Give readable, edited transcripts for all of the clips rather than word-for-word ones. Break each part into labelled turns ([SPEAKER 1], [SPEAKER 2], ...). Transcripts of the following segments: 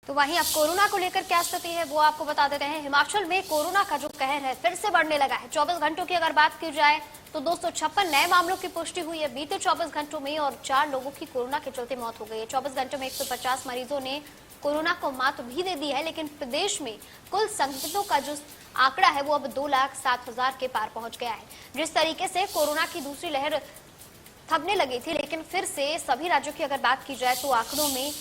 [SPEAKER 1] तो वहीं अब कोरोना को लेकर क्या स्थिति है वो आपको बता देते हैं। हिमाचल में कोरोना का जो कहर है फिर से बढ़ने लगा है। 24 घंटों की अगर बात की जाए तो 256 नए मामलों की पुष्टि हुई है बीते 24 घंटों में और 4 लोगों की कोरोना के चलते मौत हो गई है। 24 घंटों में 150 मरीजों ने कोरोना को मात भी दे दी है, लेकिन प्रदेश में कुल संक्रमितों का जो आंकड़ा है वो अब 2,07,000 के पार पहुंच गया है। जिस तरीके से कोरोना की दूसरी लहर थमने लगी थी, लेकिन फिर से सभी राज्यों की अगर बात की जाए तो आंकड़ों में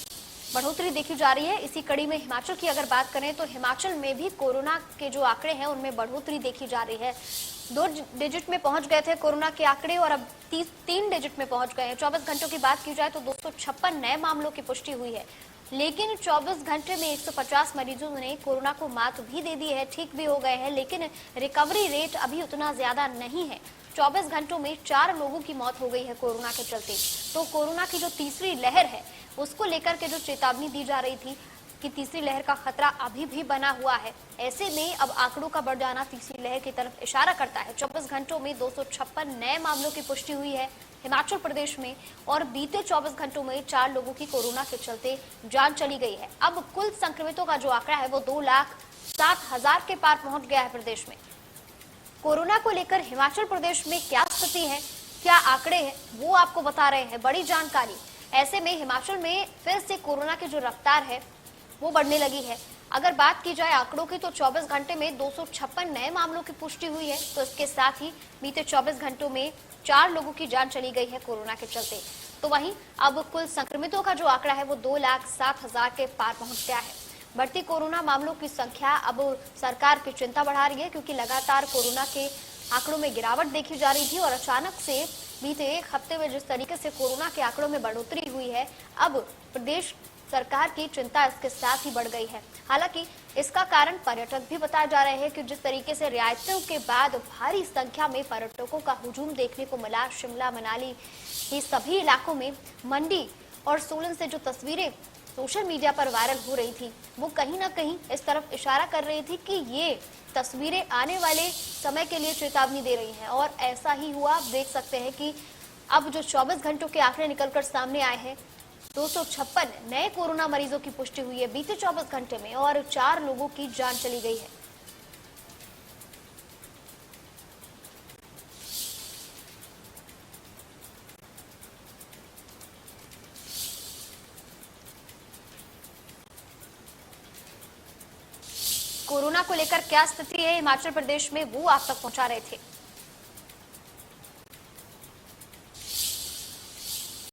[SPEAKER 1] बढ़ोतरी देखी जा रही है। इसी कड़ी में हिमाचल की अगर बात करें तो हिमाचल में भी कोरोना के जो आंकड़े हैं उनमें बढ़ोतरी देखी जा रही है। 2 डिजिट में पहुंच गए थे कोरोना के आंकड़े और अब 3 डिजिट में पहुंच गए हैं। 24 घंटों की बात की जाए तो 256 नए मामलों की पुष्टि हुई है, लेकिन 24 घंटे में 150 मरीजों ने कोरोना को मात भी दे दी है, ठीक भी हो गए हैं, लेकिन रिकवरी रेट अभी उतना ज्यादा नहीं है। 24 घंटों में 4 लोगों की मौत हो गई है कोरोना के चलते। तो कोरोना की जो तीसरी लहर है उसको लेकर के जो चेतावनी दी जा रही थी कि तीसरी लहर का खतरा अभी भी बना हुआ है, ऐसे में अब आंकड़ों का बढ़ जाना तीसरी लहर की तरफ इशारा करता है। 24 घंटों में 256 नए मामलों की पुष्टि हुई है हिमाचल प्रदेश में और बीते 24 घंटों में 4 लोगों की कोरोना के चलते जान चली गई है। अब कुल संक्रमितों का जो आंकड़ा है वो 2,07,000 के पार पहुंच गया है प्रदेश में। कोरोना को लेकर हिमाचल प्रदेश में क्या स्थिति है, क्या आंकड़े हैं, वो आपको बता रहे हैं बड़ी जानकारी। ऐसे में हिमाचल में फिर से कोरोना की जो रफ्तार है वो बढ़ने लगी है। अगर बात की जाए आंकड़ों की तो 24 घंटे में 256 नए मामलों की पुष्टि हुई है, तो इसके साथ ही बीते 24 घंटों में 4 लोगों की जान चली गई है कोरोना के चलते। तो वहीं अब कुल संक्रमितों का जो आंकड़ा है वो 2,07,000 के पार पहुंच गया है। बढ़ती कोरोना मामलों की संख्या अब सरकार की चिंता बढ़ा रही है, क्योंकि लगातार कोरोना के आंकड़ों में गिरावट देखी जा रही थी और अचानक से बीते एक हफ्ते में जिस तरीके से कोरोना के आंकड़ों में बढ़ोतरी हुई है, अब प्रदेश सरकार की चिंता इसके साथ ही बढ़ गई है। हालांकि इसका कारण पर्यटक भी बताए जा रहे हैं कि जिस तरीके से रियायतों के बाद भारी संख्या में पर्यटकों का हुजूम देखने को मिला, शिमला मनाली ये सभी इलाकों में मंडी और सोलन से जो तस्वीरें सोशल मीडिया पर वायरल हो रही थी वो कहीं ना कहीं इस तरफ इशारा कर रही थी कि ये तस्वीरें आने वाले समय के लिए चेतावनी दे रही हैं और ऐसा ही हुआ। आप देख सकते हैं कि अब जो 24 घंटों के आंकड़े निकलकर सामने आए हैं, 256 नए कोरोना मरीजों की पुष्टि हुई है बीते 24 घंटे में और 4 लोगों की जान चली गई है। कोरोना को लेकर क्या स्थिति है हिमाचल प्रदेश में वो आप तक पहुंचा रहे थे।